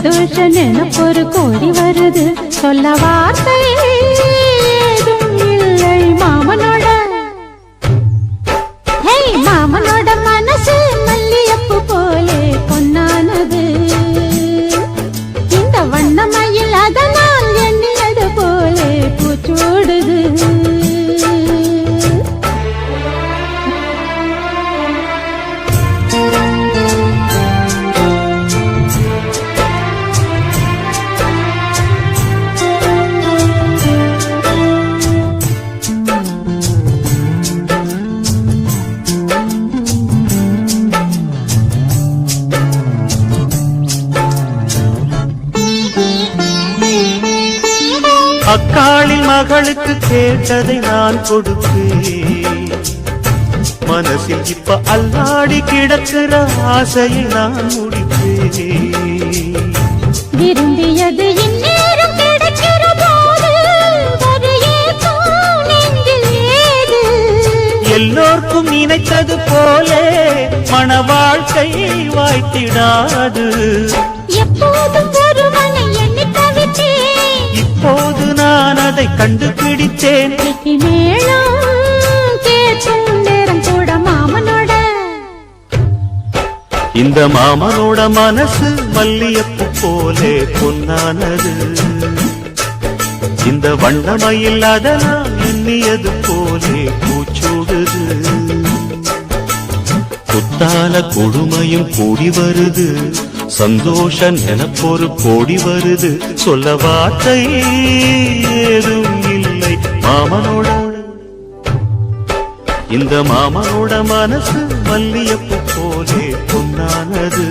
சந்தோஷ நினைப்பொரு கோடி வருது சொல்ல வார்த்தை ஏதும் இல்லை மாமனோட. ஹே மாமனோட மனசு மல்லியப்பு போலே பொன்னானது. இந்த வண்ணமயில் அதனால் எண்ணியது போலே பூச்சூடுது. அக்காளின் மகளுக்கு கேட்டதை நான் கொடுப்பேன். மனசில் இப்ப அல்லாடி கிடக்கிற ஆசையை நான் முடிப்பேன். விரும்பியது இந்நேரம் கிடைக்கிற போது ஏது. எல்லோர்க்கும் நினைத்தது போலே மன வாழ்க்கை வாய்த்திடாது. எப்போதும் ஒருவனை எண்ணி தவித்தேன், இப்போது நான் அதை கண்டுபிடித்தேன். மேளம் கேட்கும் நேரம் கூட மாமனோட. இந்த மாமனோட மனசு மல்லியப்பு போலே பொன்னானது. இந்த வண்ணமயில் அதனால் எண்ணியது போலே பூச்சூடுது. குத்தால கொடுமையும் கூடி வருது, சந்தோஷ நினைப்பொரு கோடி வருது. சொல்ல வார்த்தை ஏதும் இல்லை மாமனோட. இந்த மாமனோட மனசு மல்லியப்பு போலே பொன்னானது.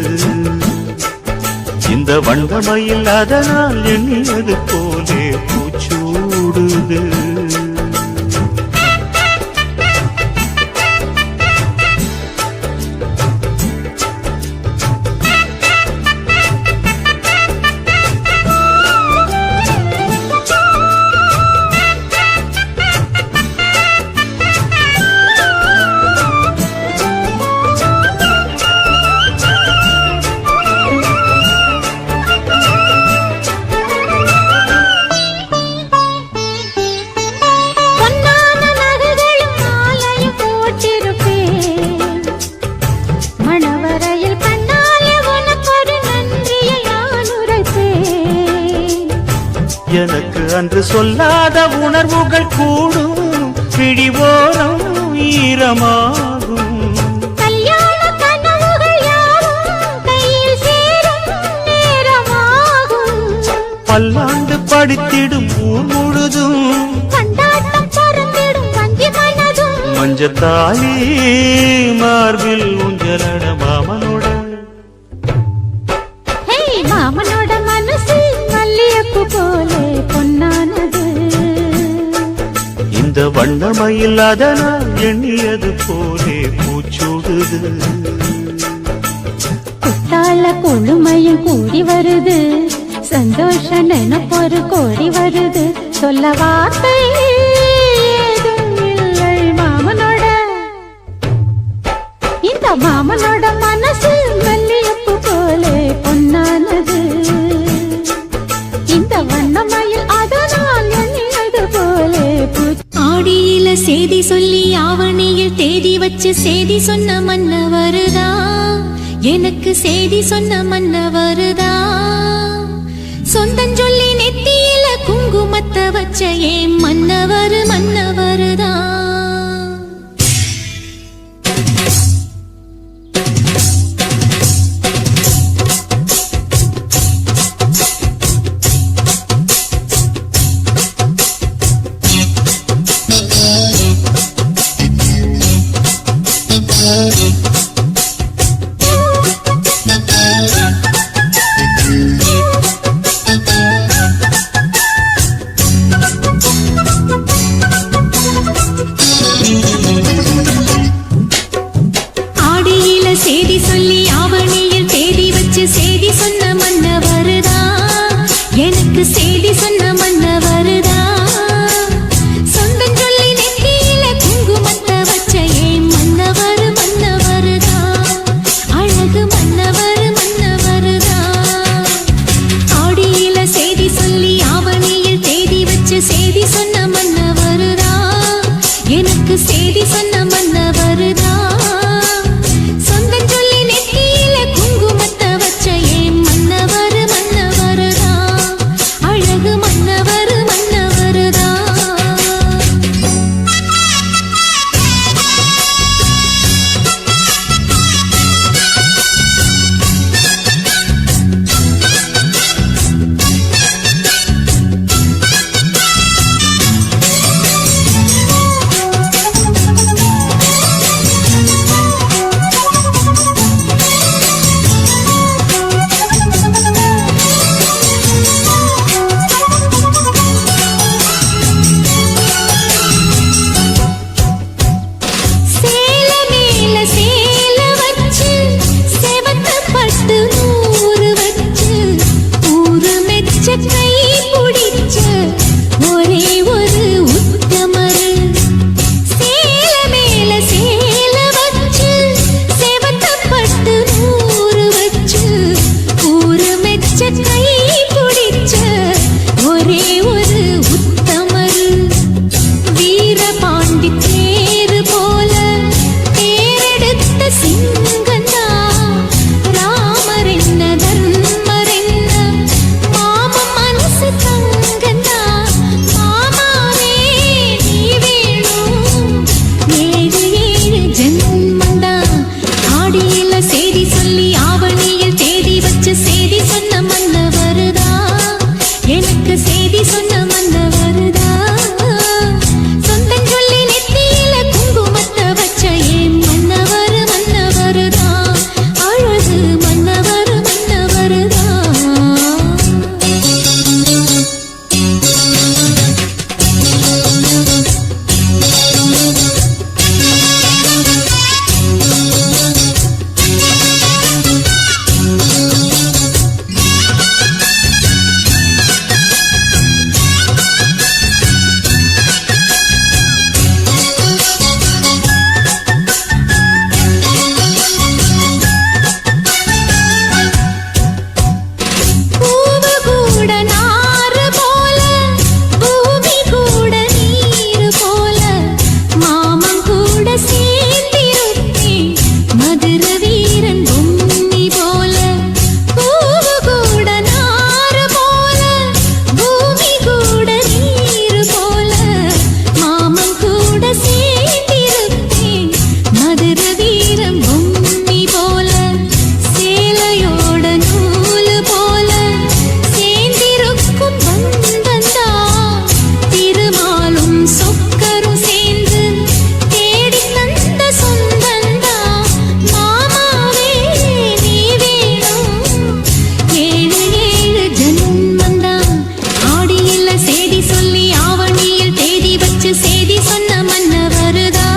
இந்த வண்ணமயில் அதனால் எண்ணியது போலே பூச்சூடுது. எனக்கு அன்று சொல்லாத உணர்வுகள் கூடும், பிடிவோரம் ஈரமாகும். கல்யாண கனவுகள் யாவும் கையில் சேரும் நேரமாகும். பல்லாண்டு படித்திடும் ஊர் முழுதும் கொண்டாட்டம் பறந்திடும் வஞ்சி மனதும். மஞ்சத்தாலி மார்பில் ஊஞ்சலட மாமனோட. ஹே மாமனோட மனசு மல்லியப்பு போலே பொன்னானது. இந்த வண்ணமயில் அதனால் எண்ணியது போலே பூச்சூடுது. குத்தால கொழுமையும் கூடி வருது, சந்தோஷ நினைப்பொரு கோடி வருது. சொல்ல வார்த்தை ஏதும் இல்லை மாமனோட. இந்த மாமனோட மனசு மல்லியப்பு போலே பொன்னானது. இந்த வண்ணமயில் அதனால் எண்ணியது போலே ஆடியில சேதி சொல்லி ஆவணியில் தேதி வச்சு சேதி சொன்ன மன்ன வருதா, எனக்கு சேதி சொன்ன மன்ன வருதா. சொந்தஞ்சொல்லி நெத்தியில குங்குமத்தை வச்ச ஏன் மன்னவரு மன்னவருதா. பிடிச்ச ஒரே ஒரு உத்தமரு சேல மேல சேல வச்சு செவத்தப்பட்டு நூறு வச்சு ஊரு மெச்ச கை பிடிச்ச ஒரே ஒரு உத்தமரு வீரபாண்டி தேரு போல தேரெடுத்த சிங்கந்தா ராமர் என்ன தர்மர் என்ன மாம மனசு தங்கந்தா மாமாவே நீ வேணும் ஏழு ஏழு ஜென்மந்தா ஆடியில செய்தி சொல்லி ஆவணியில் தேதி வச்சு செய்தி சொன்ன மன்ன வருதா எனக்கு செய்தி சொன்ன மன்ன வருதா சொந்தம் சொல்லி நெத்தியில குங்குமத்தை வச்ச ஏன் மன்னவர் மன்னவருதா அழகு மன்னவர் மன்னவருதா பூவு கூட நாறு போல பூமி கூட நீரு போல மாமன் கூட சேர்ந்திருப்பே மதுர வீரன் பொன்னி போல பூவு கூட நாறு போல பூமி கூட நீரு போல மாமன் கூட சேர்ந்திருப்பே மதுர வீரன் பொன்னி போல சேலையோட நூலு போல சேர்ந்திருக்கும் பந்தந்தா திருமாலும் சொக்கரும் சேர்ந்து தேடி தந்த சொந்தந்தா மாமாவே நீ வேணும் ஏழு ஏழு ஜன்மந்தா ஆடியில செய்தி சொல்லி ஆவணியில் தேதி வச்சு செய்தி சொன்ன மன்ன வருதா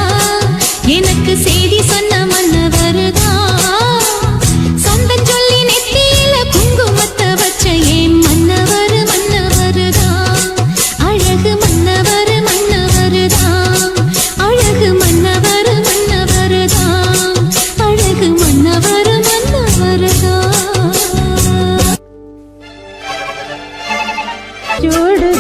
எனக்கு செய்தி சொன்ன மன்ன வருதா சொந்தம் சொல்லி நெத்தியில குங்குமத்தை வச்ச ஏன் மன்னவர் மன்னவருதா அழகு மன்னவர் மன்னவருதா அழகு மன்னவர் மன்னவருதா அழகு மன்னவர் மன்னவருதா சூடுது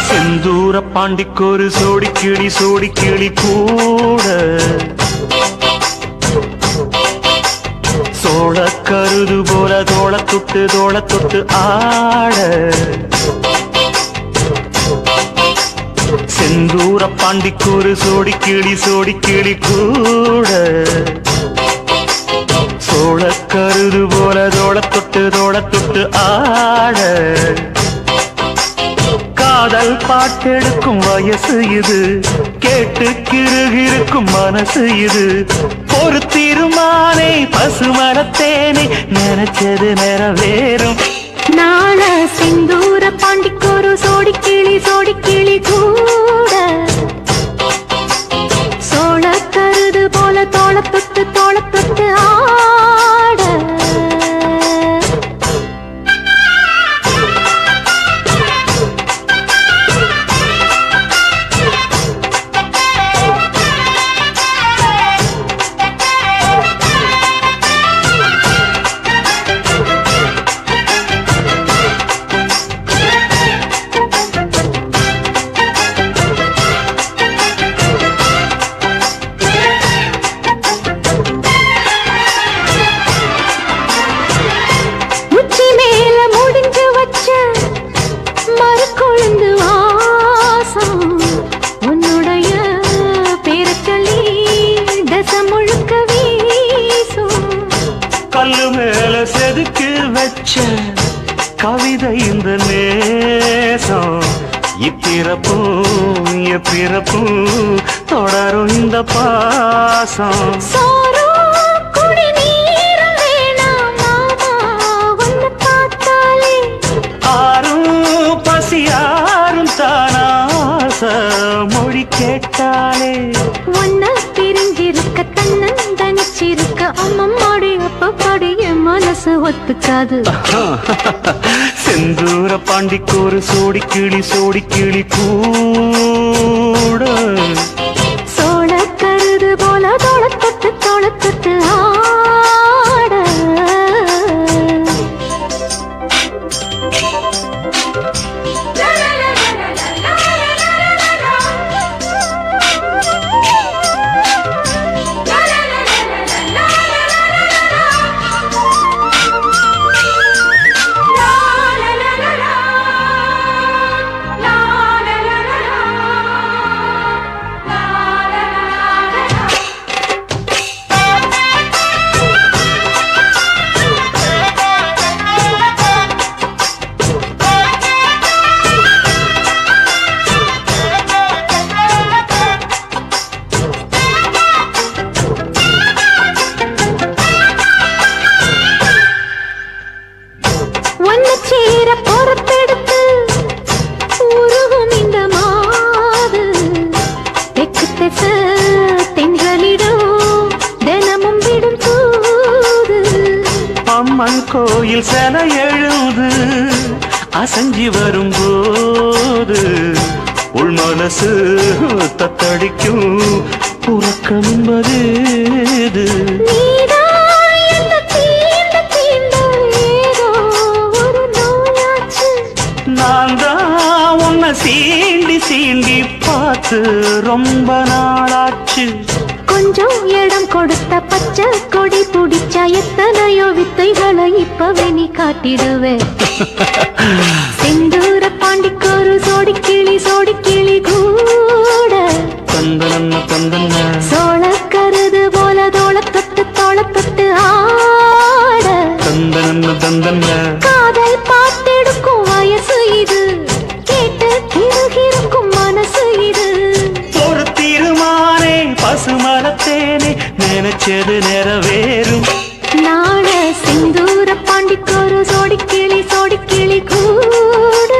செந்தூர பாண்டிக்கொரு சோடி கிளி கூட சோழ கருது போல தோள தொட்டு ஆட செந்தூர பாண்டிக்கொரு சோடி கிளி கூட சோழ கருது போல தோள தொட்டு ஆட காதல் பாட்டெடுக்கும் வயசு இது கேட்டு கிருகிருக்கும் மனசு இது ஒரு திருமானே பசுமரத்தேனே நினைச்சது நிறைவேறும் நாள செந்தூர பாண்டிக்கொரு சோடி கிளி கூட சோழ கருது போல தோள தொட்டு ஆட பிறப்பும் பிறப்பும் தொடரும் இந்த பாசம். சோறும் குடிநீரும் வேணாம் மாமா உன்னை பார்த்தாலே. ஆரும் பசியாரும் தானாச மொழி கேட்டாலே. ஒன்ன பிரிஞ்சிருக்க தன்னந்தனிச்சிருக்க அம்மம்மாடி அப்பப்பாடி என் மனசு ஒத்துக்காது. செந்தூர பாண்டிக்கு ஒரு சோடி கிளி கூட சோழ கருது போல தொளத்தொட்டு ஆட. சீர பொறுப்பெடுத்து உருகும் இந்த மாது தெற்கு தெச தென்றலிடும் தினமும் விடும் தூது. அம்மன் கோயில் செல எழுது அசஞ்சி வரும்போது உள் மனசு தத்தடிக்கும் உறக்கம் என்பது. சீண்டி சீண்டி பார்த்து ரொம்ப நாளாச்சு. கொஞ்சம் இடம் கொடுத்த பச்சை கொடி துடிச்சா எத்தனையோ வித்தைகளை இப்பவே நீ காட்டிடுவே. செந்தூர பாண்டிக்கு ஒரு சோடி கிளி கூட தந்தன சோழ கருது போல தோளத்தொட்டு ஆட. தந்தன காதல் பார்த்தெடுக்கும் வயசு இது, கேட்டு கிருகிருக்கும் மனசு இது. ஒரு தீர்மானே பசுமரத்தேனே நினைச்சது நிறைவேறும். நாள செந்தூர பாண்டிக்கு ஒரு சோடி கிளி கூட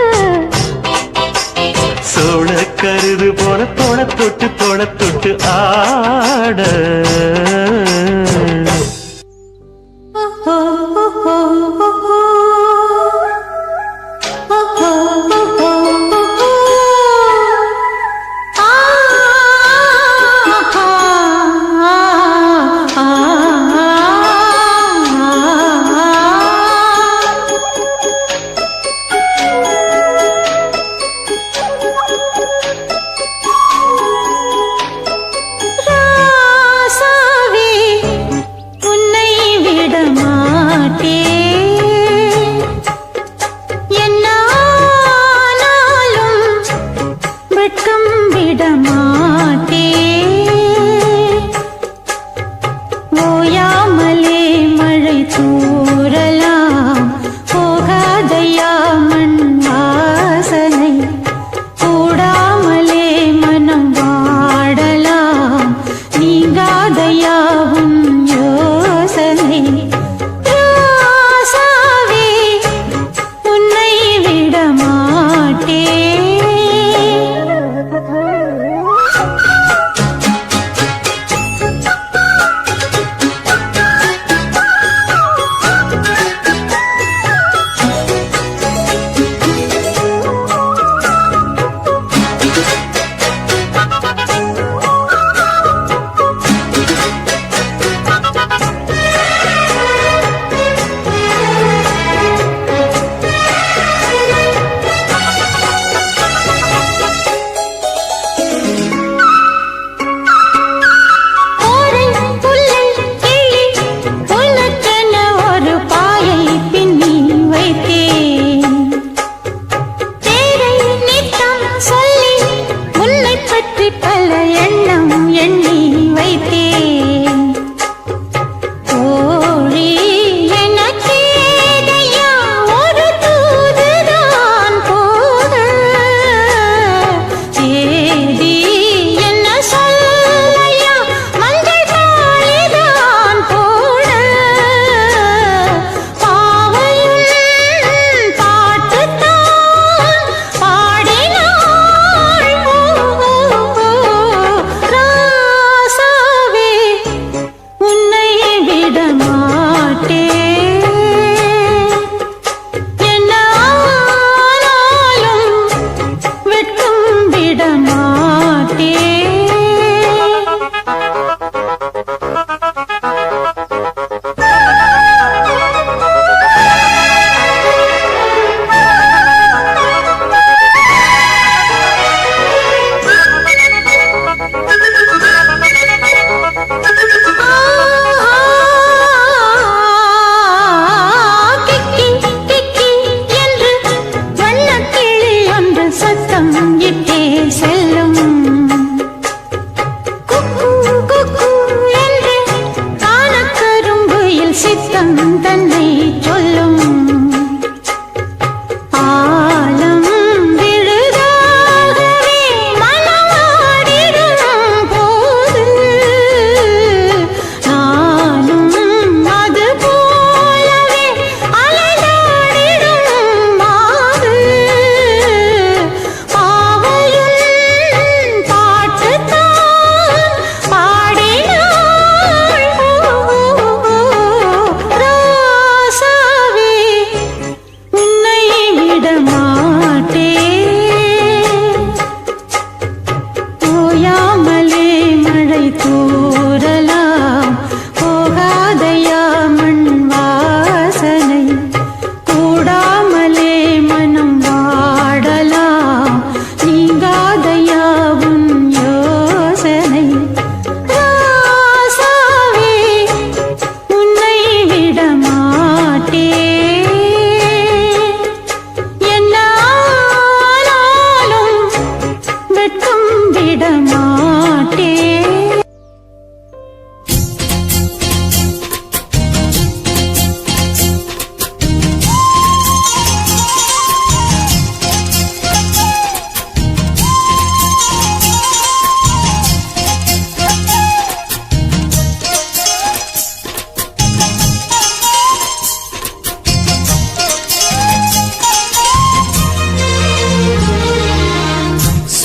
சோழ கருது போல தொளத்தொட்டு ஆட.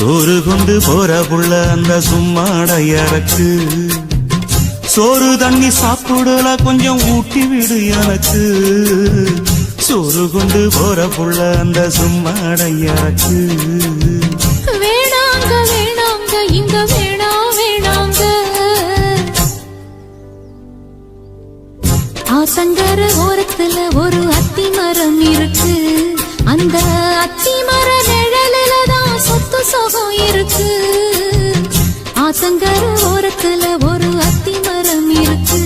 சோறு கொண்டு போற புள்ள அந்த சும்மாடையறக்கு சோறு தண்ணி சாப்பிடல கொஞ்சம் ஊட்டி விடு எனக்கு சோறு கொண்டு போற புள்ள அந்த சும்மாடையறக்கு வேணாங்க வேணாங்க இங்க வேணாங்க ஆத்தங்கர ஓரத்துல ஒரு அத்தி மரம் இருக்கு அந்த அத்தி மர நிழலில தான் சொத்து சுகம் இருக்கு ஆத்தங்கர ஓரத்துல ஒரு அத்தி மரம் இருக்கு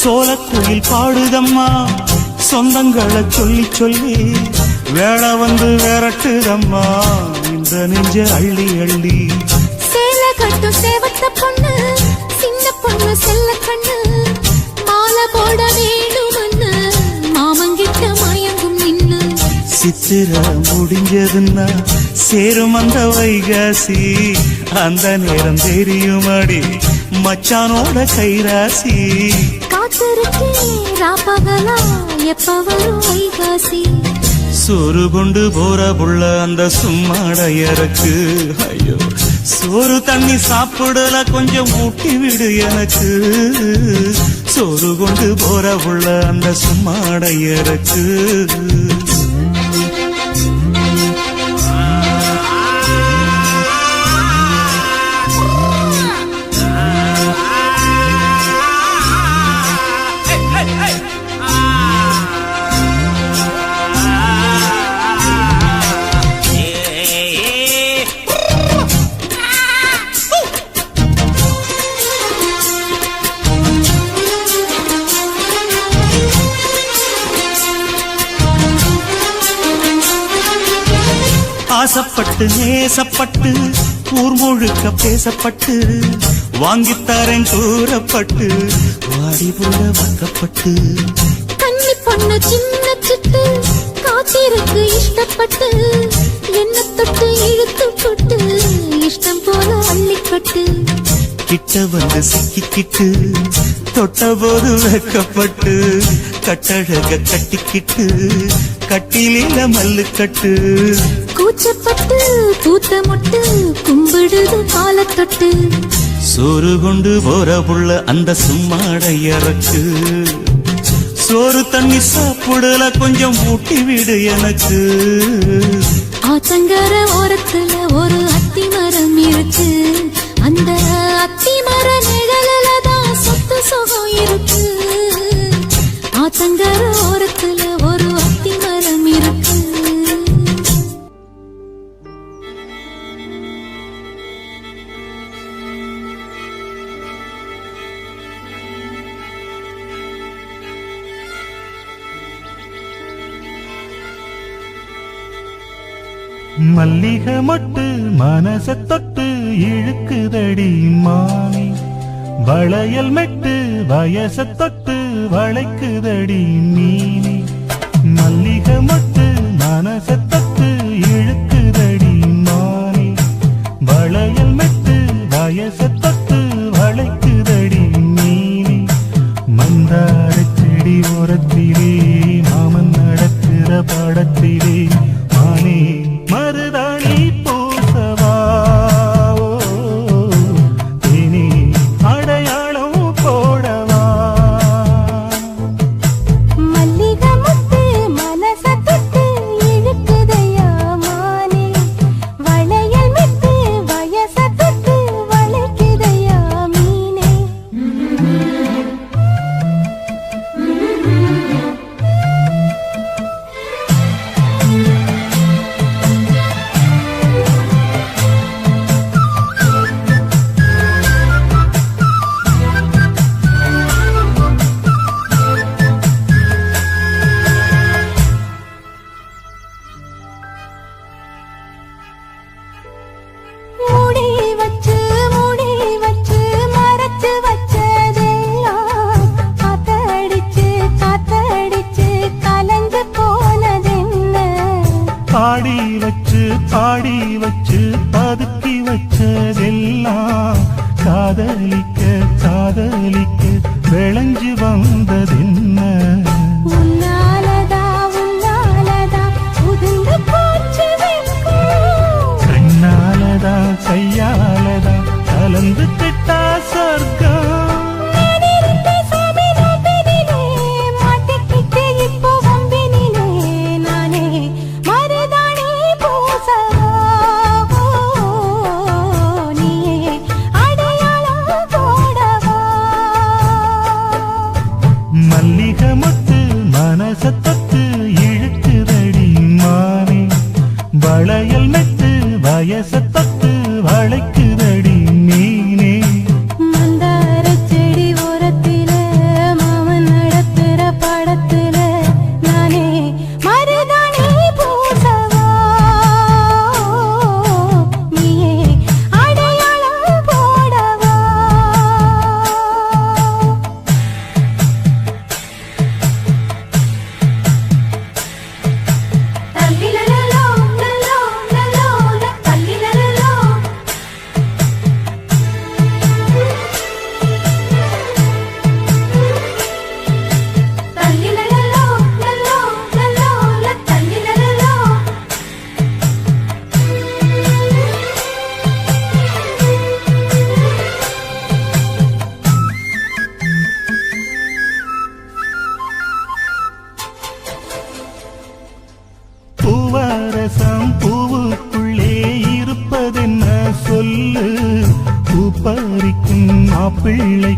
சோலக்குயில் பாடுதம்மா சொந்தங்களை சொல்லி சொல்லி வேளை வந்து விரட்டுதம்மா இந்த நெஞ்ச அள்ளி அள்ளி சேல கட்டும் சேவத்த பொண்ணு சின்ன பொண்ணு செல்ல கண்ணு மாலை போட வேணுமன்னு மாமங்கிட்ட மயங்கும் நின்னு சித்திர முடிஞ்சதுன்னா சேரும் அந்த வைகாசி அந்த நேரம் தெரியுமாடி மச்சானோட கைராசி காத்திருக்கேன் ராப்பகலா எப்ப வரும் வைகாசி சோறு கொண்டு போற புள்ள அந்த சும்மாடையறக்கு ஐயோ சோறு தண்ணி சாப்பிடல கொஞ்சம் ஊட்டி விடு எனக்கு சோறு கொண்டு போற புள்ள அந்த சும்மாடையறக்கு ஆசப்பட்டு நேசப்பட்டு ஊர் முழுக்க பேசப்பட்டு வாங்கித்தாரன் கூறப்பட்டு வாடி போல வாக்கப்பட்டு கன்னி பொண்ணு சின்ன சிட்டு காத்திருக்கு இஷ்டப்பட்டு என்ன தொட்டு இழுத்து போட்டு இஷ்டம் போல அள்ளிக்கட்டு கிட்ட வந்து சிக்கிக்கிட்டு தொட்ட போது வெக்கப்பட்டு கட்டழக கட்டிக்கிட்டு கட்டிலில மல்லு கட்டு கூச்சப்பட்டு பூத்த முட்டு கும்பிடுது காலத்தொட்டு சோறு கொண்டு போற புள்ள அந்த சும்மாடையறக்கு சோறு தண்ணி சாப்பிடல கொஞ்சம் ஊட்டி விடு எனக்கு ஆத்தங்கர ஓரத்துல ஒரு அத்தி மரம் இருக்கு அந்த அத்தி மர நிழலில தான் சொத்து சுகம் இருக்கு ஆத்தங்கர ஓரத்துல ஒரு அத்தி மரம் இருக்கு மல்லிகை மொட்டு மனச தொட்டு இழுக்குதடி மானி வளையல் மெட்டு வயச தொட்டு வளைக்குதடி மீனி மல்லிகை மொட்டு மனச தொட்டு இழுக்குதடி மானி வளையல் மெட்டு வயச தொட்டு வளைக்குதடி மீனி மந்தார செடி ஓரத்திலே மாமன் நடக்கிற படத்திலே மானே மருதாணி பூசவா இனி அடையாளம் போடவா மல்லிகை முத்து மனச தொட்டு இழுக்குதடி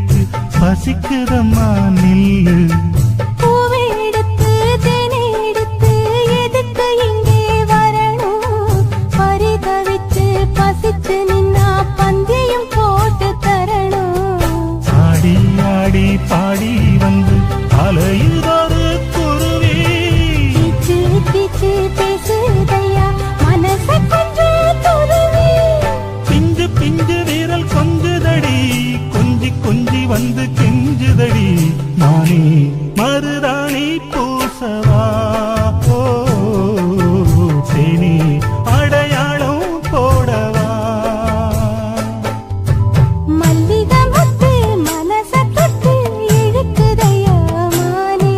கிளிக்கு பசிக்குதம்மா நில்லு. பூவை எடுத்து தேனை எடுத்து எதுக்கு இங்கே வரணும்? பரிதவிச்சு பசிச்சு நின்னா பந்தியும் போட்டு தரணும். ஆடி ஆடி பாடி வந்து அலையுதொரு குருவி. கீச்சு கீச்சு பேசுதையா மனச கொஞ்சம் துருவி. பிஞ்சு பிஞ்சு வீரல் கொஞ்சுதடி, கொஞ்சி கொஞ்சி வந்து கெஞ்சுதடி. நானே மருதாணி பூசவா, ஓ தேனி அடையாளம் போடவா. மல்லிகை முத்து மனச தொட்டு இழுக்குதையா மானே.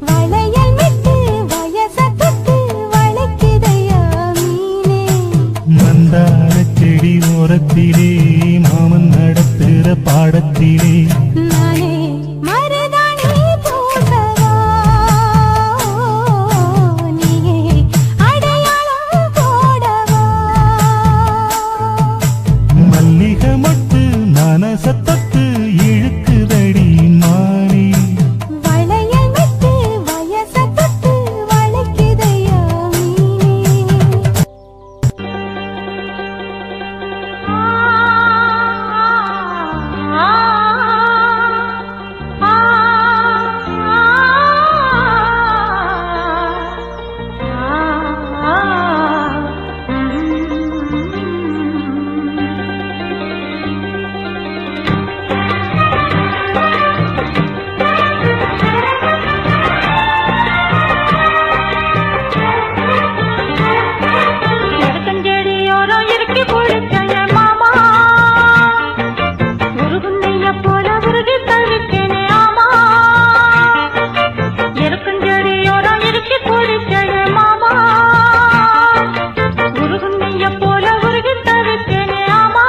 வளையல் விட்டு வயச தொட்டு வளைக்குதையா மீனே. மந்தார செடி ஓரத்திலே மாமன் நடத்துற பாடத்திலே நானே மருதாணி பூசவா, நீயே அடையாளம் போடவா. மல்லிகை மட்டு மனச தொட்டு இழுக்குதடி மானே. வளையல் விட்டு வயச தொட்டு வளைக்குதையா மீனே. செடியோரம் இறுக்கி பிடிச்ச மாமா, உருகுந்தைய போல உருகி தவிக்கனே ஆமா. செடியோரம் இறுக்கி பிடிச்ச மாமா, உருகுந்தைய போல உருகி தவிக்கனே ஆமா.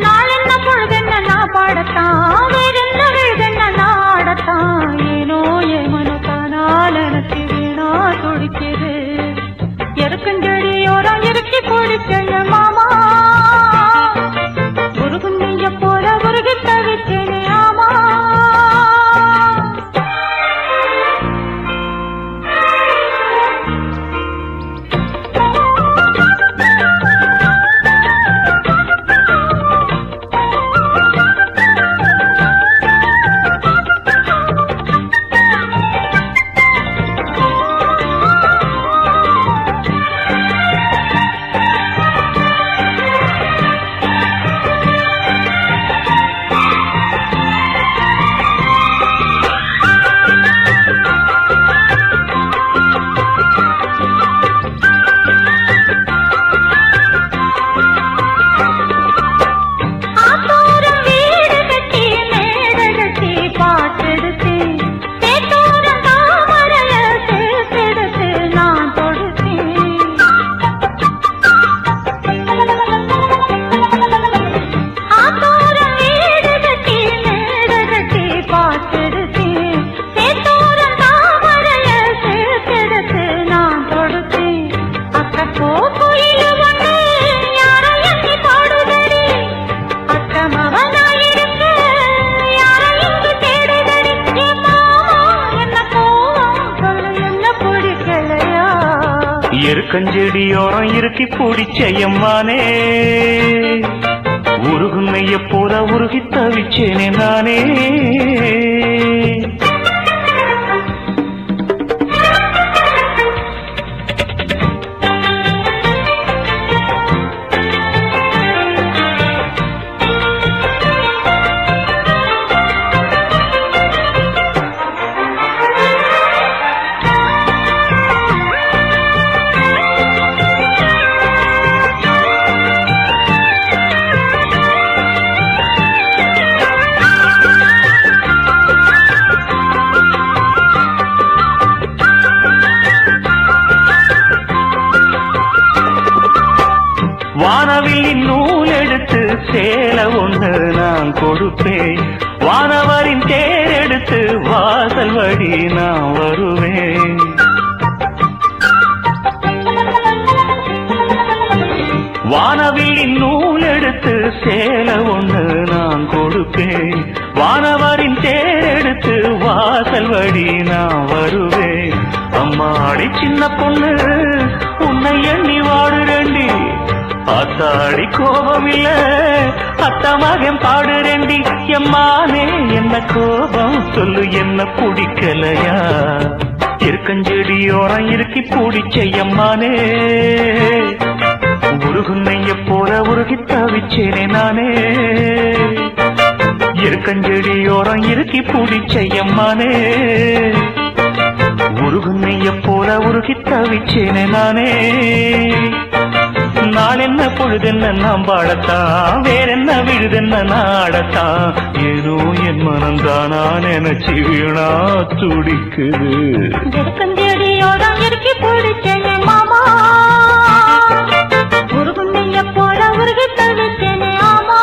நாளென்ன பொழுதென்ன நான் பாடத்தான், வேறென்ன வேதென்ன நான் ஆடத்தான். ஏனோ ஏமனத்தானால் எனக்கு வீணா துடிக்குது. எருக்கஞ்செடியோரம் இறுக்கி பிடிச்ச மாமா, உருகுந்தைய போல உருகி தவிச்சேனே ஆமா. ஆத்தோரம் வீடு கட்டி மேடை கட்டி பாட்டெடுத்து, சேத்தோரம் தாமரைய சேர்த்தெடுத்து நான் தொடுத்தேன். ஆத்தோரம் வீடு கட்டி மேடை கட்டி பாட்டெடுத்து, சேத்தோரம் தாமரைய சேர்த்தெடுத்து நான் தொடுத்தேன். அக்கப்போ கோயிலு ஒண்ணு யாரை எண்ணி பாடுதடி, அக்கமவனாயிருக்க யாரை இங்கு தேடுதடி. என் மாமா என்ன போவோம் சொல்லு, என்ன பிடிக்கலையா? எருக்கஞ்செடியோரம் இறுக்கி பிடிச்ச எம்மானே, உருகுன்னைய போல உருகி தவிச்சேனே நானே. வானவில்லின் நூல் எடுத்து சேலை ஒன்று நான் கொடுப்பேன். வானவரின் தேர் எடுத்து வாசல் வழி நான் வருவேன். வானவில்லின் நூல் எடுத்து சேலை ஒண்ணு நான் கொடுப்பேன். வானவரின் தேர் எடுத்து வாசல் வழி நான் வருவேன். அம்மாடி சின்ன பொண்ணு உன்னை எண்ணி வாடுறேண்டி. ஆத்தாடி கோபம் இல்ல அத்த மகன் பாடுறேண்டி. எம்மானே என்ன கோபம் சொல்லு, என்ன பிடிக்கலையா? இருக்கஞ்செடியோரம் இருக்கி பிடிச்ச எம்மானே, உருகுன்னைய போல உருகி தவிச்சேனே நானே. இருக்கஞ்செடியோரம் இருக்கி பிடிச்ச எம்மானே, உருகுன்னைய போல உருகி தவிச்சேனே நானே. நாள் என்ன பொழுதென்ன நாம் பாடத்தான், வேறென்ன விழுதென்ன நாடத்தான். ஏதோ என் மனம்தானா நினைச்சு வீணா துடிக்குது. இருக்கஞ்செடியோரம் இருக்கி பிடிச்ச மாமா, உருகுன்னைய போல உருகி தவிச்சேனே ஆமா.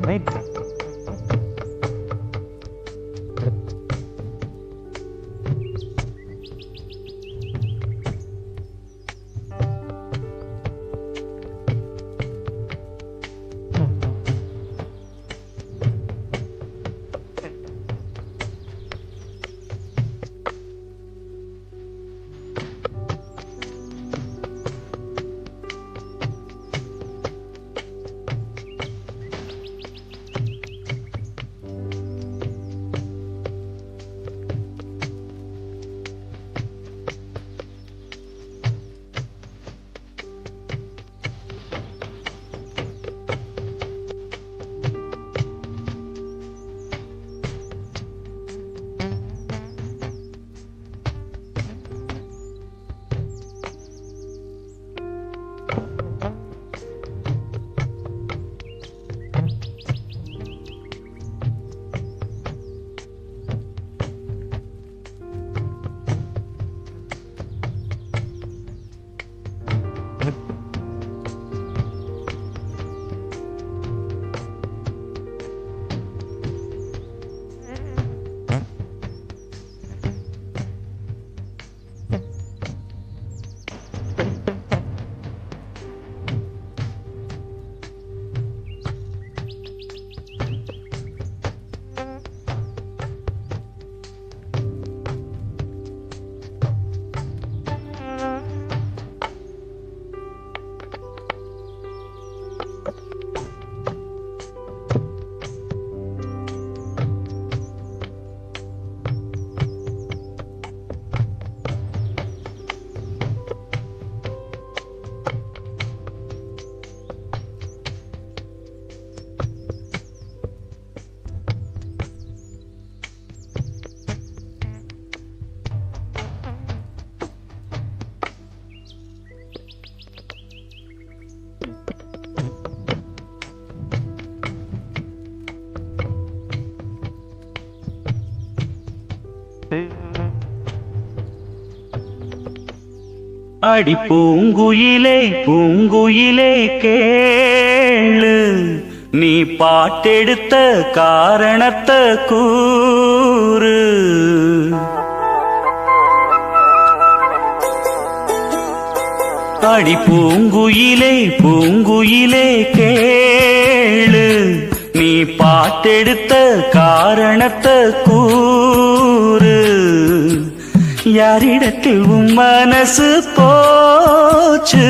Right. அடி பூங்குயிலே பூங்குயிலே கேளு நீ பாட்டெடுத்த காரணத்தை கூறு அடி பூங்குயிலே பூங்குயிலே கேளு நீ பாட்டெடுத்த காரணத்தை கூறு யாரிடத்தில் உன் மனசு போச்சு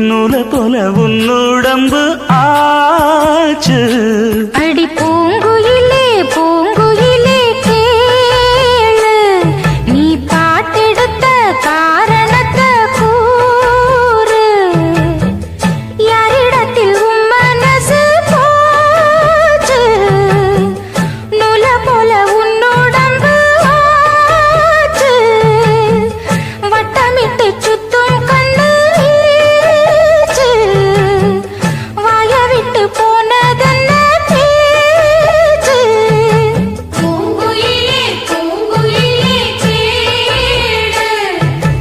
நூல போல உன் உடம்பு ஆச்சு அடி பூங்குயிலே பூங்குயிலே கேளு நீ பாட்டெடுத்த காரணத்தை கூறு யாரிடத்தில் உன் மனசு போச்சு நூல போல உன் உடம்பு ஆச்சு வட்டமிட்டு சுத்தும் கண்ணு வீச்சு வாய விட்டு போனதென்ன பேச்சு பூங்குயிலே பூங்குயிலே கேளு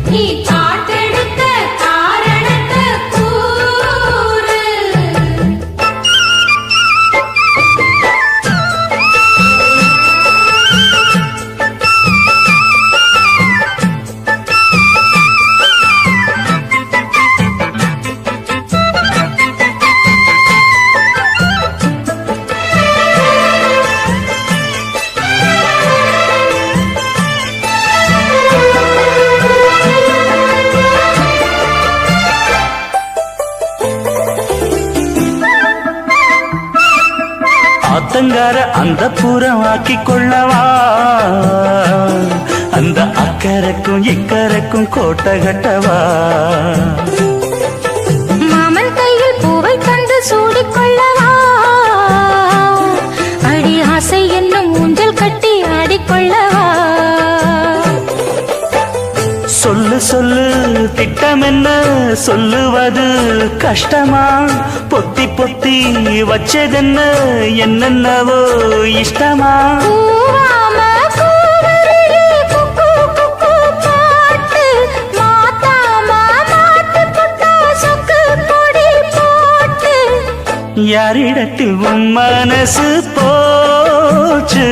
நீ பாட்டெடுத்த காரணத்தை கூறு ஆத்தங்கார அந்த புறம் ஆக்கி கொள்ளவா அந்த அக்கறைக்கும் இக்கரைக்கும் கோட்டை கட்டவா மாமன் கையில் பூவை தந்து சூடிக்கொள்ளவா அடி ஆசை என்னும் ஊஞ்சல் கட்டி ஆடிக்கொள்ளவா சொல்லு சொல்லு திட்டம் என்ன சொல்லுவது கஷ்டமா பொத்தி பொத்தி வச்சதென்ன என்னென்னவோ இஷ்டமா பூவாம கூவருளி குக்கு குக்கு பாட்டு மாத்தாம மாட்டு புட்டா சொக்கு பொடி போட்டு யாரிடத்தில் உன் மனசு போச்சு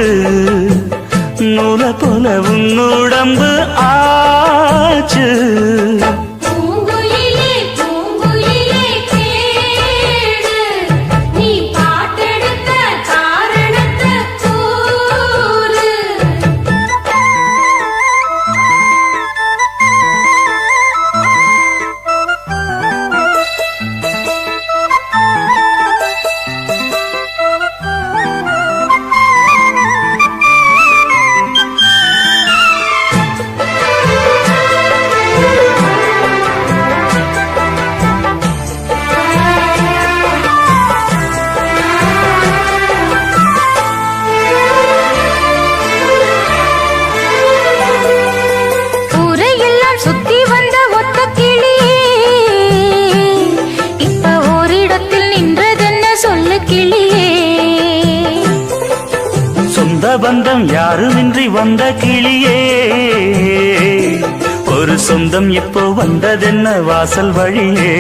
நூல போல உன் உடம்பு ஆச்சு பூங்குயிலே பூங்குயிலே கேளு நீ பாட்டெடுத்த காரணத்தை கூறு ஊரையெல்லாம் சுத்தி வந்த ஒத்த கிளியே இப்ப ஓரிடத்தில் நின்றதென்ன சொல்லு கிளியே சொந்த பந்தம் யாருமின்றி வந்த கிளியே ஒரு சொந்தம் இப்போ வந்ததென்ன வாசல் வழியே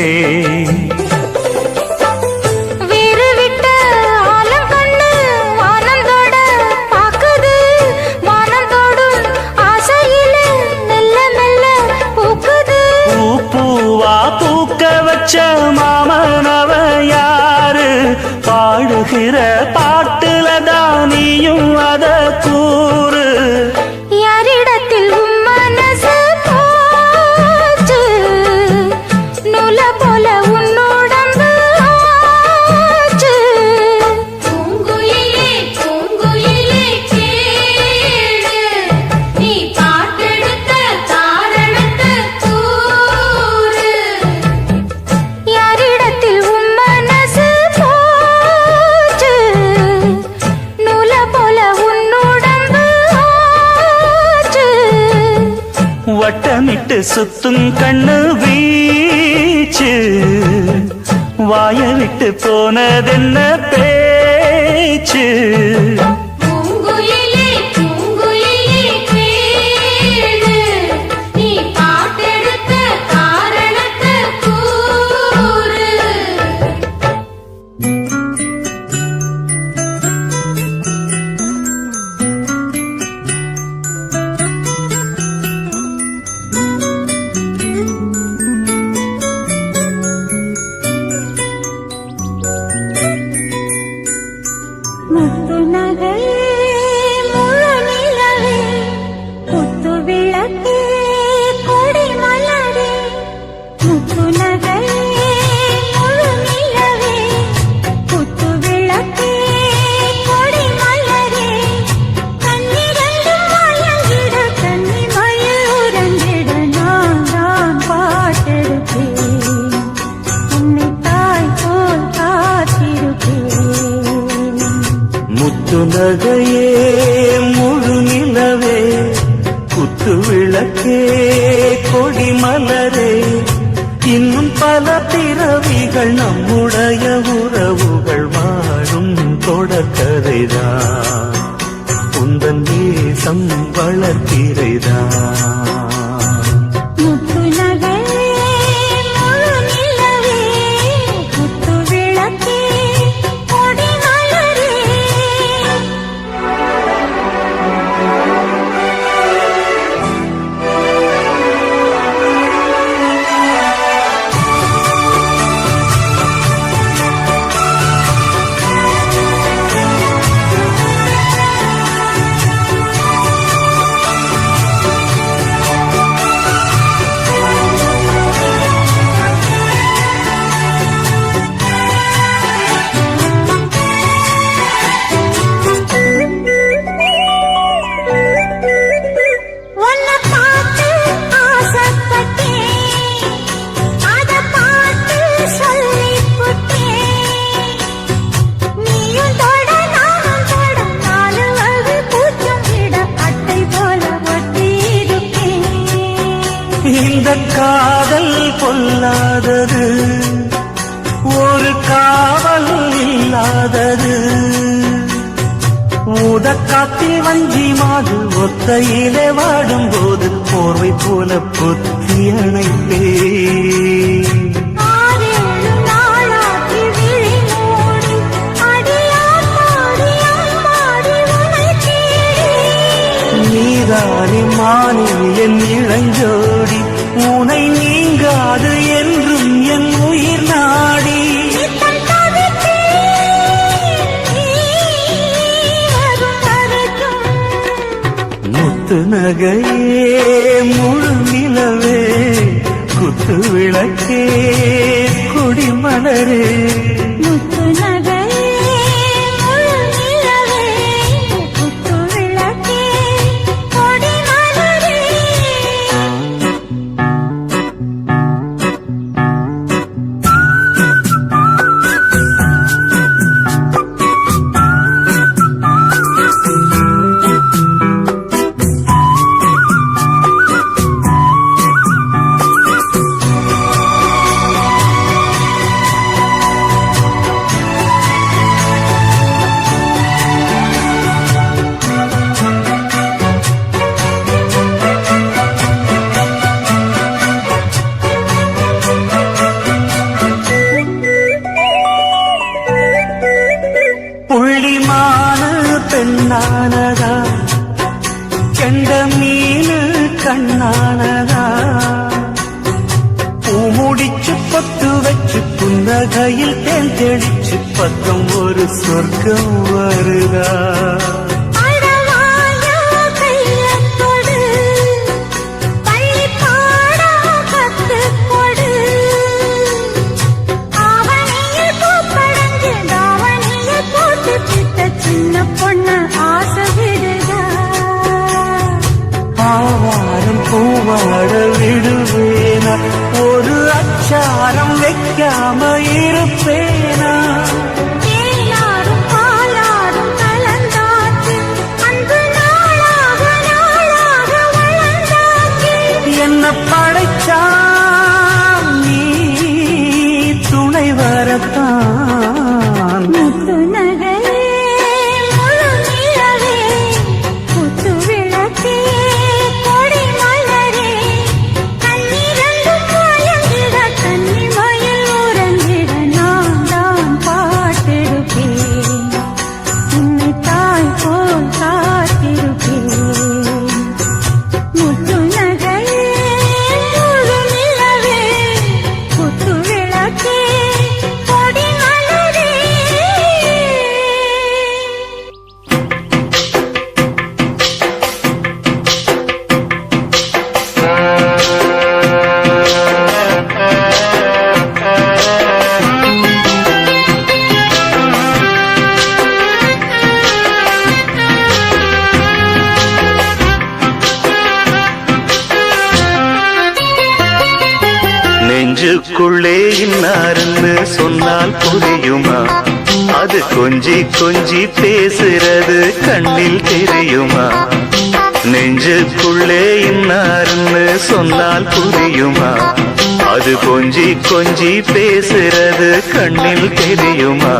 வீறு விட்ட ஆலங்கண்ணு வானந்தோட பாக்குது வானந்தோடும் ஆசையில மெல்ல மெல்ல பூக்குது பூ பூவா பூக்க வச்ச மாமனவ யாரு பாடுகிற பாட்டுல தானியும் அத கூறு யாரிடத்தில் உன் மனசு போச்சு நூல போல உன் உடம்பு ஆச்சு பூங்குயிலே பூங்குயிலே கேளு நீ பாட்டெடுத்த காரணத்தை கூறு யாரிடத்தில் உன் மனசு போச்சு நூல போல உன் உடம்பு ஆச்சு வட்டமிட்டு சுத்தும் கண்ணு வீச்சு வாய விட்டு போனதென்ன பேச்சு பூங்குயிலே பூங்குயிலே கேளு நீ பாட்டெடுத்த முத்து நகையே முழு நிலவே குத்து விளக்கே கொடி மலரே இன்னும் பல பிறவிகள் நம்முடைய உறவுகள் வாழும் தொடர்கதைதான் உந்தன் தேசம் வளர்த்திரைதான் இந்த காதல் கொள்ளாதது ஒரு காவல் இல்லாதது ஊதக்காத்தில் வஞ்சி மாது ஒத்தையிலே வாடும் போது போர்வை போல பொத்தி அணைப்பே நீதானி மானி என் இளஞ்சோடி உனை நீங்காது என்றும் என் உயிர் நாடி முத்து நகையே முழு நிலவே குத்து விளக்கே கொடி மலரே பெண்ணானதா கெண்ட மீனு கண்ணானதா பூமுடிச்சு பத்து வச்சு புன்னகையில் தேன் தெளிச்சு பக்கம் ஒரு சொர்க்கம் வருதா பூவாட விடுவேனா ஒரு அச்சாரம் வைக்காம இருப்பேனா எல்லாரும் பாலாரும் கலந்தாச்சு அன்பு நாளாக நாளாக வளர்ந்தாச்சு என்ன படைச்சா நீ துணை வரத்தான் முத்து நகையே முழு நிலவே குத்து விளக்கே நெஞ்சுக்குள்ளே இன்னாருன்னு சொன்னால் புரியுமா அது அது கொஞ்சி கொஞ்சி பேசுறது கண்ணில் தெரியுமா நெஞ்சுக்குள்ளே இன்னாருன்னு சொன்னால் புரியுமா அது கொஞ்சி கொஞ்சி பேசுறது கண்ணில் தெரியுமா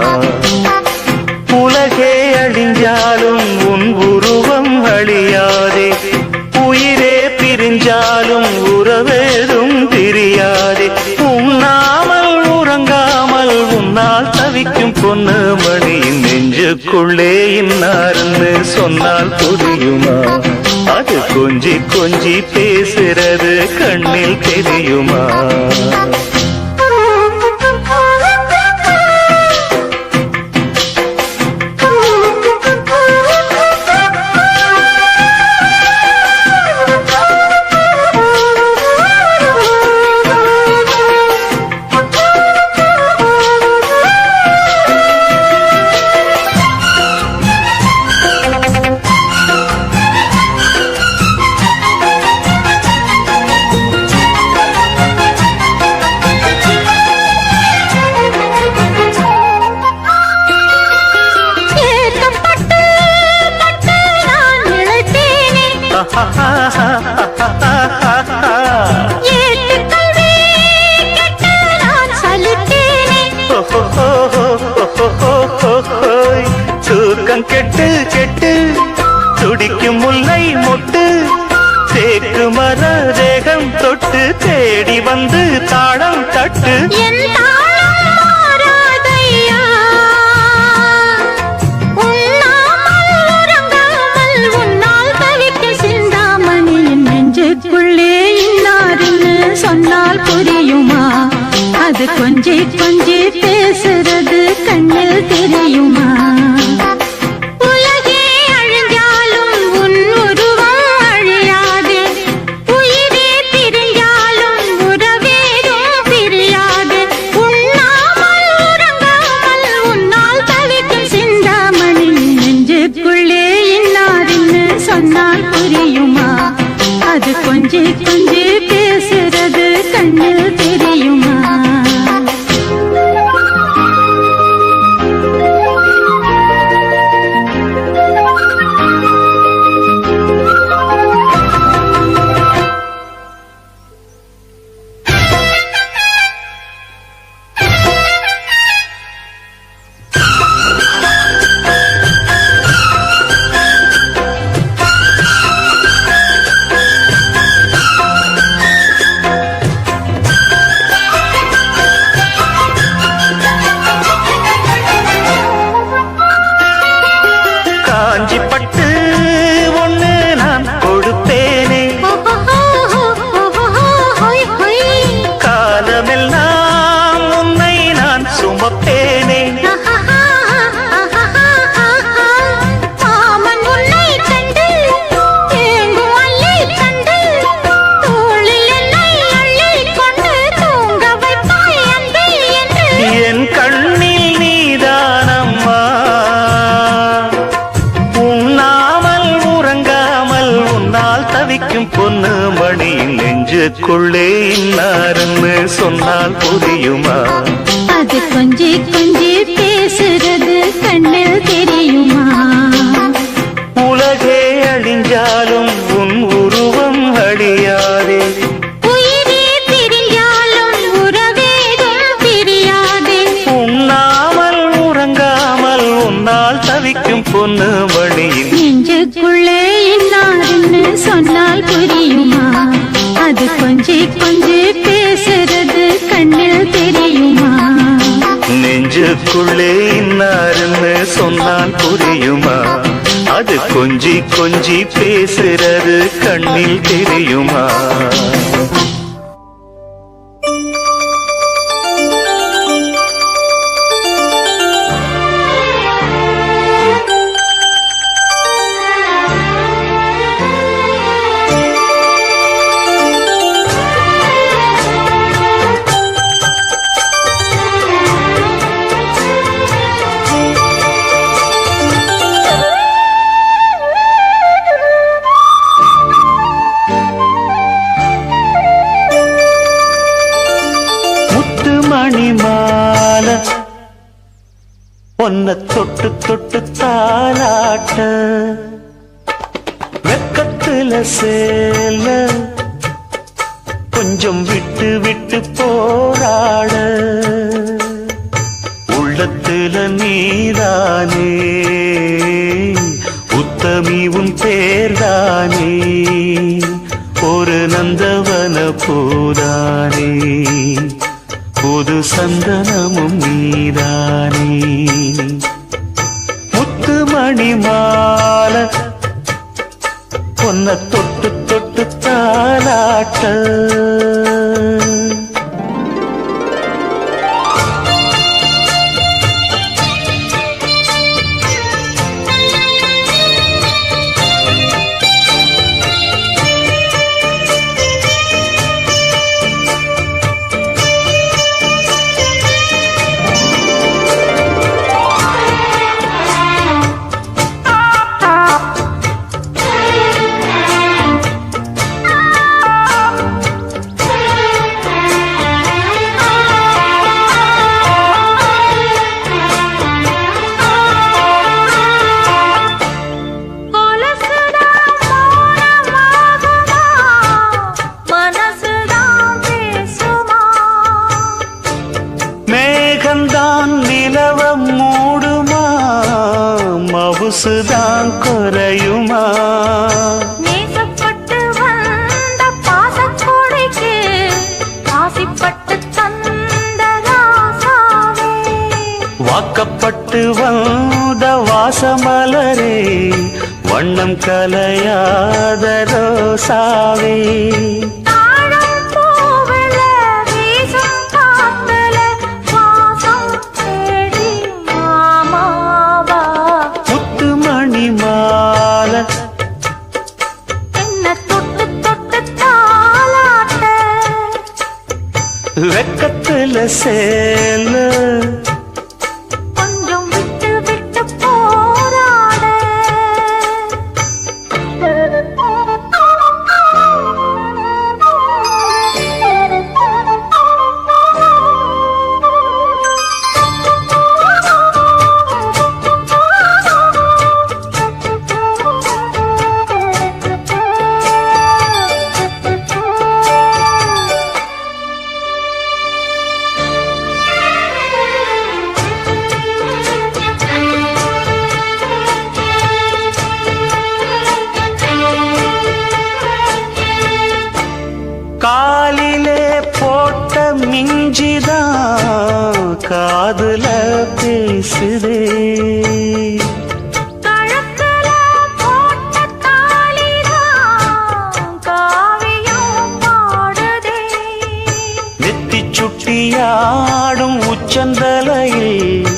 உலகே அழிஞ்சாலும் உன் உருவம் அழியாதே உயிரே பிரிஞ்சாலும் உறவேதும் பிரியாதே உண்ணாமல் உறங்காமல் உன்னால் தவிக்கும் பொண்ணு மணியின் நெஞ்சுக்குள்ளே இன்னார்னு சொன்னால் புரியுமா அது கொஞ்சி கொஞ்சி பேசுறது கண்ணில் தெரியுமா தூக்கம் கெட்டு கெட்டு துடிக்கும் முல்லை மொட்டு தேக்கு மர தேகம் தொட்டு தேடி வந்து தாளம் தட்டு சொன்னால் புரியுமா அது கொஞ்சி கொஞ்சி பேசுறது கண்ணில் தெரியுமா உலகே அழிஞ்சாலும் உன் உருவம் அழியாது உயிரே பிரிஞ்சாலும் உறவேதும் பிரியாது உண்ணாமல் உறங்காமல் உன்னால் தவிக்கும் சிந்தாமணி நெஞ்சுக்குள்ளே இன்னாருன்னு சொன்னால் புரியுமா அது கொஞ்சி கொஞ்சி பேசுறது கண்ணில் தெரியுமா பொண்ணு மணி நெஞ்சுக்குள்ளே இன்னாருன்னு சொன்னால் புரியுமா அது கொஞ்சி கொஞ்சி பேசுறது கண்ணில் தெரியுமா உலகே அழிஞ்சாலும் உன் உருவம் அழியாதே உயிரே பிரிஞ்சாலும் உறவேதும் பிரியாதே உண்ணாமல் உறங்காமல் உன்னால் தவிக்கும் பொண்ணு மணியின் நெஞ்சுக்குள்ளே இன்னாருன்னு சொன்னால் புரியுமா அது கொஞ்சி கொஞ்சி பேசுறது கண்ணில் தெரியுமா நெஞ்சுக்குள்ளே இன்னாருன்னு சொன்னால் புரியுமா அது கொஞ்சி கொஞ்சி பேசுறது கண்ணில் தெரியுமா பொன்ன தொட்டு தொட்டு தாலாட்ட வெக்கத்துல சேல கொஞ்சம் விட்டு விட்டு போராட உள்ளத்துல நீதானே உத்தமி உன் பேர்தானே ஒரு நந்தவன பூதானே புது சந்தனமும் நீதானே முத்துமணி மாலை பொன்ன தொட்டு தொட்டு தாலாட்ட மேகந்தான் நிலவம் மூடுமா மவுசுதான் குறையுமா நேசப்பட்டு வந்த பாசக்கோடைக்கு ஆசைப்பட்டு தந்த ராசாவே வாக்கப்பட்டு வந்த வாசமலரே வண்ணம் கலையாத ரோசாவே வெக்கத்துல சேல கொஞ்சம் விட்டு விட்டு போராட காலிலே போட்ட மிஞ்சிதான் காதுல பேசுதே கழுத்துல போட்ட தாலிதான் காவியம் பாடுதே நெத்தி சுட்டியாடும் உச்சந்தலையில்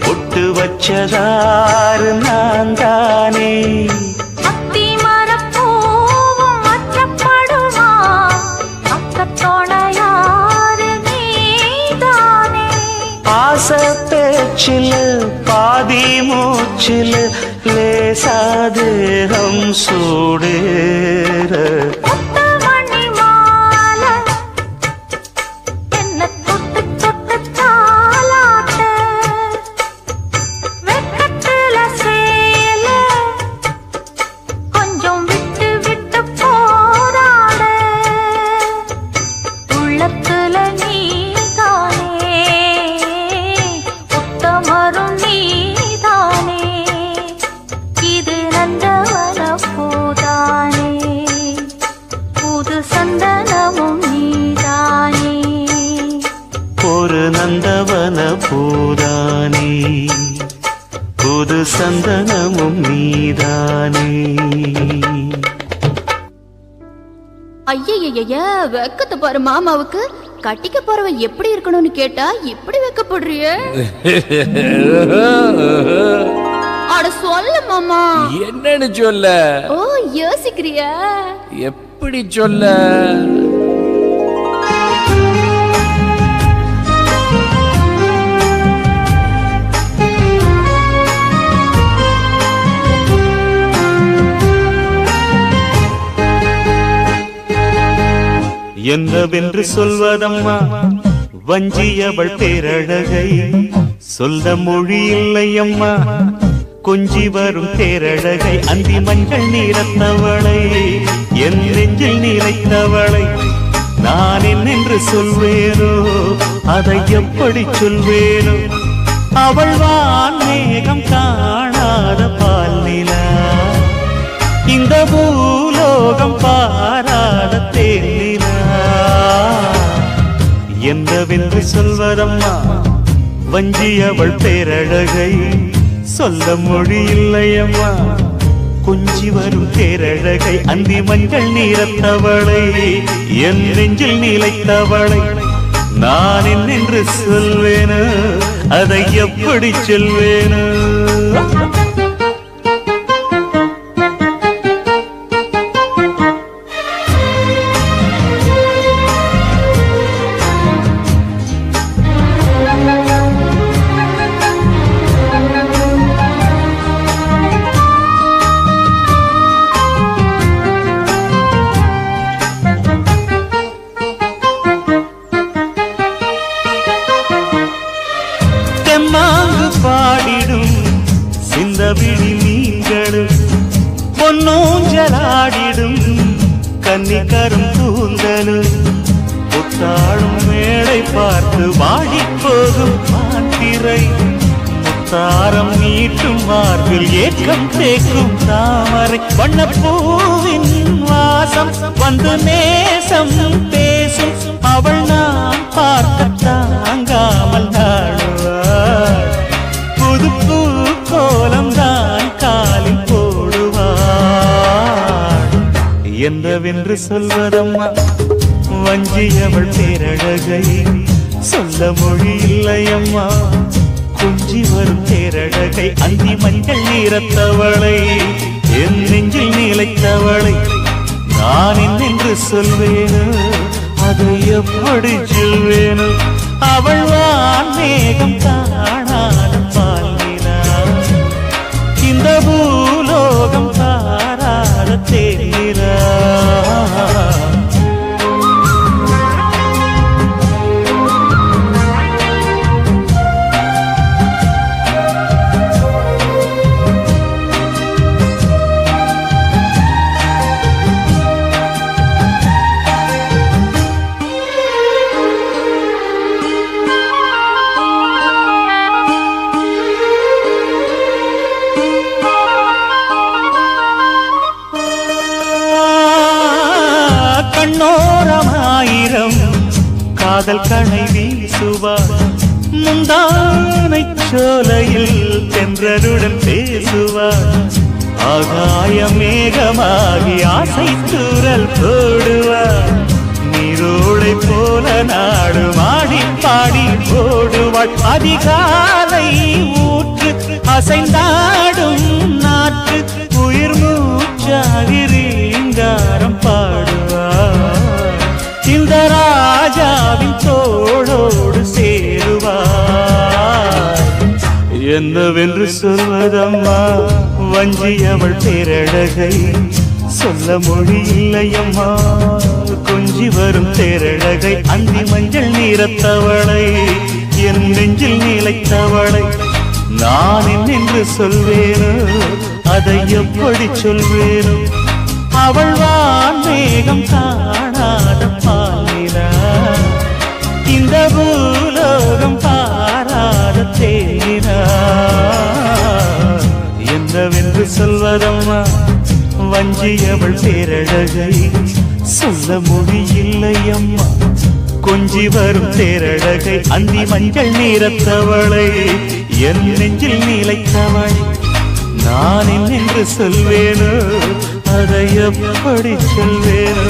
பொட்டு வச்சதாறு நான் தானே ஆச பேச்சில் பாதி மூச்சில் லேசாதேகம் சூடேற ஒரு நந்தவன பூதானே புது சந்தனமும் நீதானே ஐயய்ய வெக்கத்தை பாரு மாமாவுக்கு கட்டிக்க போறவன் எப்படி இருக்கணும்னு கேட்டா இப்படி வெக்கப்படுறிய அட சொல்ல மாமா என்னன்னு சொல்ல ஓ யோசிக்கிறியா எப்படி சொல்ல என்னவென்று சொல்வதம்மா வஞ்சியவள் பேரழகை சொல்ல மொழி இல்லை அம்மா கொஞ்சி வரும் தேரழகை அந்தி மஞ்சள் நீரத்தவளை என் நெஞ்சில் நீரைத்தவளை நான் என்னென்று சொல்வேனோ அதை எப்படி சொல்வேனோ அவள் வான் மேகம் காணாத பால் நிலா இந்த பூலோகம் பாராத தேனிலா என்னவென்று சொல்வதம்மா வஞ்சி அவள் பேரழகை சொல்ல மொழி இல்லையம்மா கொஞ்சி வரும் தேரழகை அந்தி மஞ்சள் நீரத்தவளை என் நெஞ்சில் நீலைத்தவளை நான் என்னென்று சொல்வேனோ அதை எப்படி சொல்வேனோ தெம்மாங்கு பாடிடும் சிந்தவிழி மீன்களும் பொன்னூஞ்சலாடிடும் கன்னிக்கரும் கூந்தலும் புத்தாளும் மேடை பார்த்து வாடிப்போகும் மாத்திரை முத்தாரம் நீட்டும் மார்பில் ஏக்கம் தேக்கும் தாமரை வண்ணப்பூவின் வாசம் வந்து நேசம் பேசும் அவள் நான் பார்க்க தாங்காமல் நாடுவாள் புது பூ கோலம் தான் காலில் போடுவாள் என்னவென்று சொல்வதம்மா வஞ்சி அவள் பேரழகை சொல்ல மொழி இல்லையம்மா கொஞ்சி வரும் தேரழகை அந்தி மஞ்சள் நீரத்தவளை என் நெஞ்சில் நீலைத்தவளை நான் என்னென்று சொல்வேனோ அதை எப்படி சொல்வேனோ அவள் வான் மேகம் காணாத பால் நிலா இந்த பூலோகம் பாராத தேனிலா கண்ணோரமாயிரம் காதல் கணை வீசுவார் முந்தானை சோலையில் தென்றருடன் பேசுவார் ஆகாய மேகமாகி ஆசை தூரல் போடுவார் நீரோடை போல நாடு மாடி பாடி போடுவாள் அதிகாலை ஊற்று அசைந்தாடும் நாற்று உயிர் மூச்சாகி ரீங்காரம் பாடுவார் இந்த ராஜாவின் தோளோடு சேருவார் என்னவென்று சொல்வதம்மா வஞ்சி அவள் பேரழகை சொல்ல மொழி இல்லையம்மா கொஞ்சி வரும் தேரழகை அந்தி மஞ்சள் நீரத்தவளை என் நெஞ்சில் நீலைத்தவளை நான் என்னென்று சொல்வேனோ அதை எப்படி சொல்வேனோ அவள் வான் மேகம் காணாத பால் நிலா இந்த பூலோகம் பாராத தேனிலா என்னவென்று சொல்வதம்மா வஞ்சி அவள் பேரழகை சொல்ல மொழி இல்லையம்மா கொஞ்சி வரும் தேரழகை அந்தி மஞ்சள் நீரத்தவளை என் நெஞ்சில் நீலைத்தவளை நான் என்னென்று சொல்வேனோ அதை எப்படி சொல்வேனோ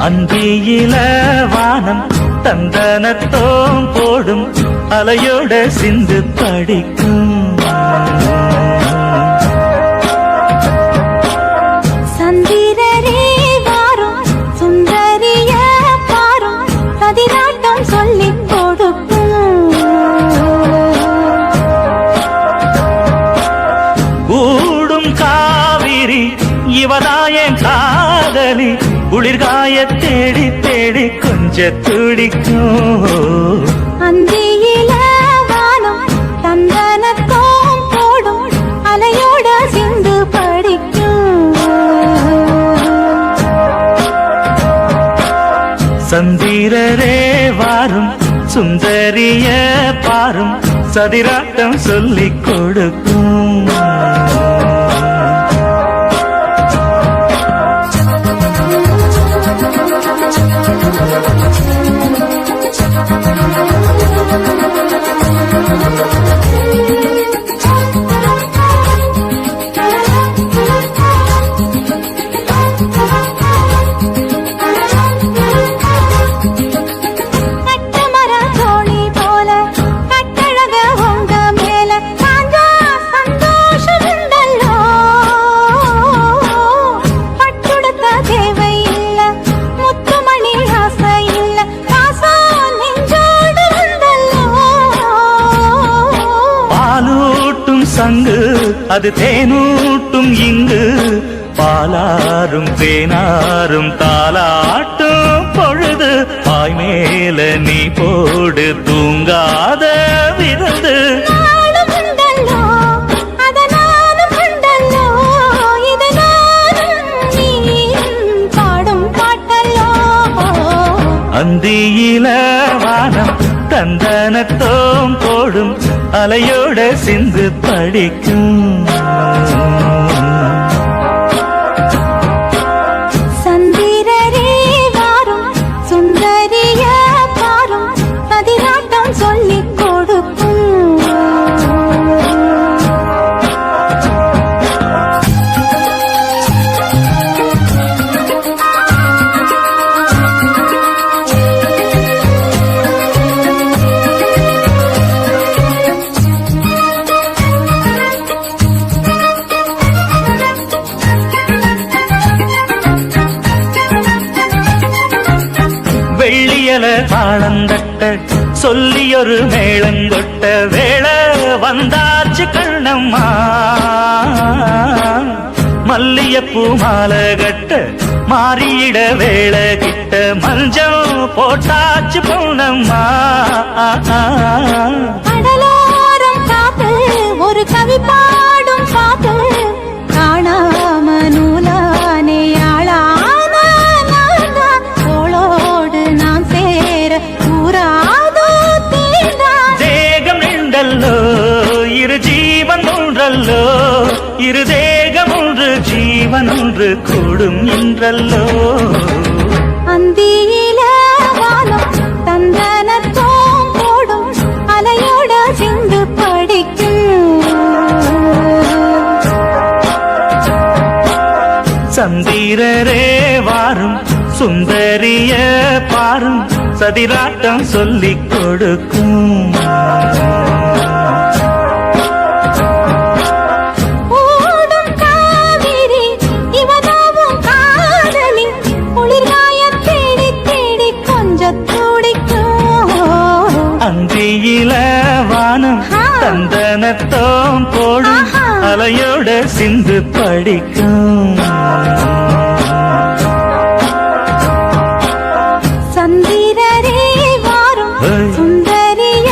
அந்தியில வானம் தந்தனத்தோம் போடும் அலையோட சிந்து படிக்கும் சந்திரரே வாரும் சுந்தரிய பாரும் கதிராட்டம் சொல்லிக் கொடுக்கும் கூடும் காவிரி இவதாயன் காதலி குளிர்காய தேடி தேடி கொஞ்ச துடிக்கும் அந்தியில வானம் தந்தனத்தோம் போடும் அலையோட சிந்து படிக்கும் சந்திரரே வாரும் சுந்தரிய பாரும் சதிராட்டம் சொல்லிக் கொடுக்கும் கட்டமர தோணி சங்கு அது தேனூட்டும் இங்கு பாலாரும் தேனாரும் தாலாட்டும் பொழுது பாய் மேல நீ போடு தூங்காத விருந்து நாளும் உண்டல்லோ, அத நானும் உண்டல்லோ, இது நானும் நீயும் பாடும் பாட்டல்லோ. அந்தியில வானம் தந்தனத்தோம் போடும் அலையோட சிந்து படிக்கும் சந்திரரே வாரும் சுந்தரிய பாரும் பதினாட்டம் சொல்லிக் கொடுக்கும். வெள்ளியல தாளந்தட்ட சொல்லியொரு மேளங்கொட்ட வேளை வந்தாச்சு கண்ணம்மா மல்லியப்பூ மாலை கட்ட மாறியிட வேளை கிட்ட மஞ்சள் போட்டாச்சு பொண்ணம்மா கடலோரம் காத்து ஒரு கவி பாடும் பாட்டு காணாம நூலானே ஆளான நான்தான். தோளோடு நான் சேர கூறாதோ தீர்ந்தான். தேகம் நின்றல்லோ இரு ஜீவன் ஒன்றல்லோ இரு தேகம் ஒன்று ஜீவன் ஒன்று கூடும் என்றல்லோ அந்தியில வானம் தந்தனத்தோம் போடும் அலையோட சிந்து படிக்கும். சந்திரரே வாரும் சுந்தரிய பாரும் சதிராட்டம் சொல்லிக் கொடுக்கும் ஓடும் காவிரி இவதாவும் காதலி குளிர்காய தேடி தேடி கொஞ்சம் துடிக்கும். அந்தியில வானம் தந்தனத்தோம் போடும் ஆஹா. அலையோட சிந்து படிக்கும் சந்திரரே வாரும் ஏய். சுந்தரிய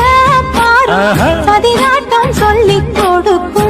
பாரும் ஆஹா. பதினாட்டம் சொல்லிக் கொடுக்கும்.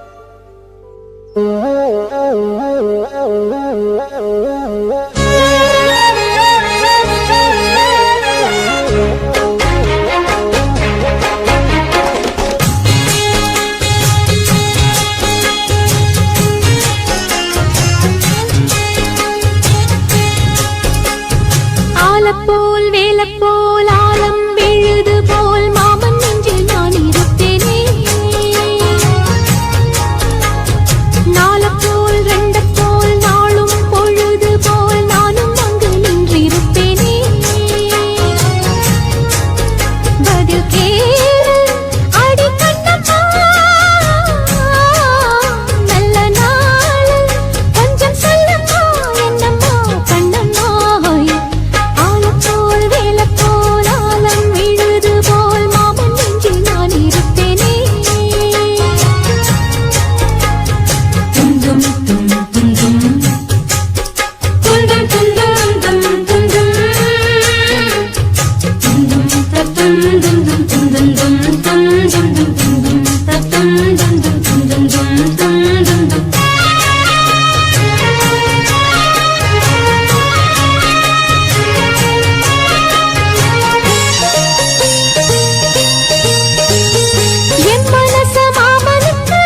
என் மனச மாமனுக்கு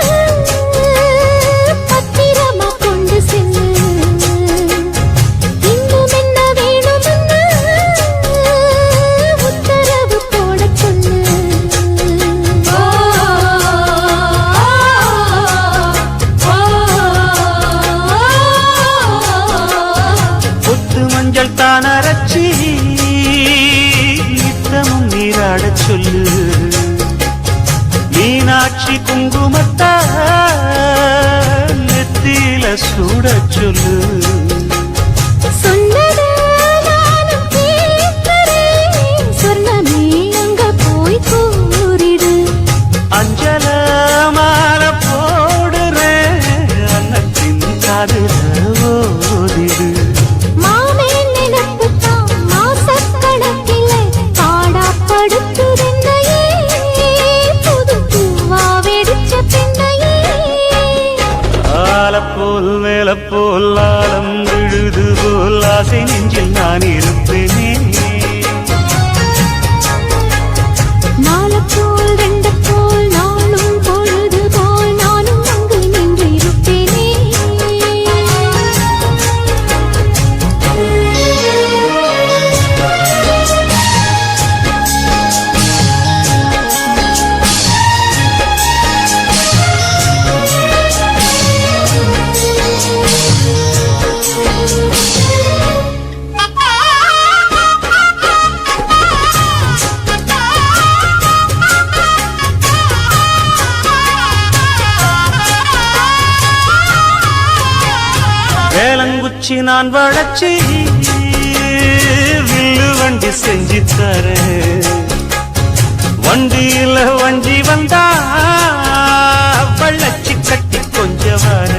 பத்திரமா கொண்டு சென்று இன்னும் என்ன வேணும்னு உத்தரவு போட சொல்லு. கொத்து மஞ்சள் தான் அரைச்சி நித்தமும் நீராடச் சொல்லு. மீனாட்சி குங்குமத்தா நெத்தியில சூடச் சொல்லு. சொன்னதை நானும் கேட்கிறேன். சொர்ணமே அங்க போய் கூறிடு. அஞ்சல மாலை போடுறேன் அன்னத்தின் காதுல ஓதிடு. மாமே நினைப்புத்தான் மாசக்கணக்கிலே பாடாப்படுத்துதென்னையே. புது பூவா வெடிச்ச பெண்ணையே. ஆலப்போல் மேலப்போல் ஆலம் விழுது போல் ஆசை நெஞ்சில் நான் இருப்பேனே. நாளப்போல் ரெண்டப்போல் நாளும் பொழுது போல் நானும் அங்கு நின்றிருப்பேனே. வேலங்குச்சி நான் வளச்சி வில்லு வண்டி செஞ்சு தரேன். வண்டியில வண்டி வந்தா வள்ளச்சி கட்டி கொஞ்சம் வர.